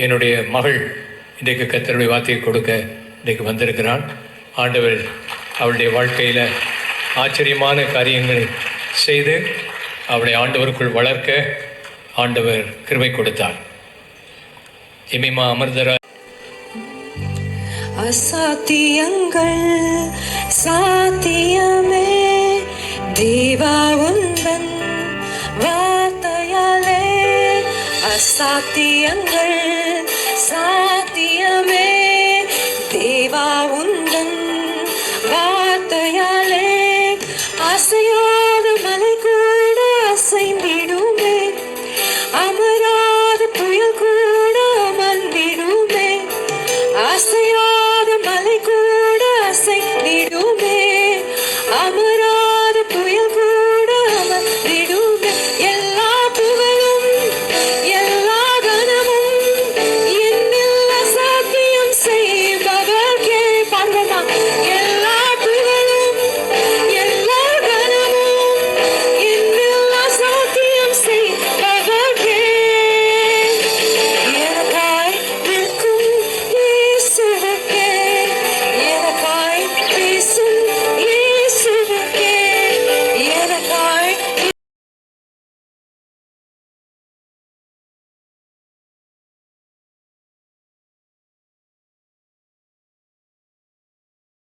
என்னுடைய மகள் இன்றைக்கு கர்த்தருடைய வார்த்தையை கொடுக்க இன்றைக்கு வந்திருக்கிறாள். ஆண்டவர் அவளுடைய வாழ்க்கையில் ஆச்சரியமான காரியங்களை செய்து அவளை ஆண்டவருக்குள் வளர்க்க ஆண்டவர் கிருபை கொடுத்தார். எமிமா அமர்தரா. அசாத்தியங்கள் சாத்தியமே தேவா உந்தன் வார்த்தையாலே. அசாத்தியங்கள் சாத்தியமே தேவா உந்தன்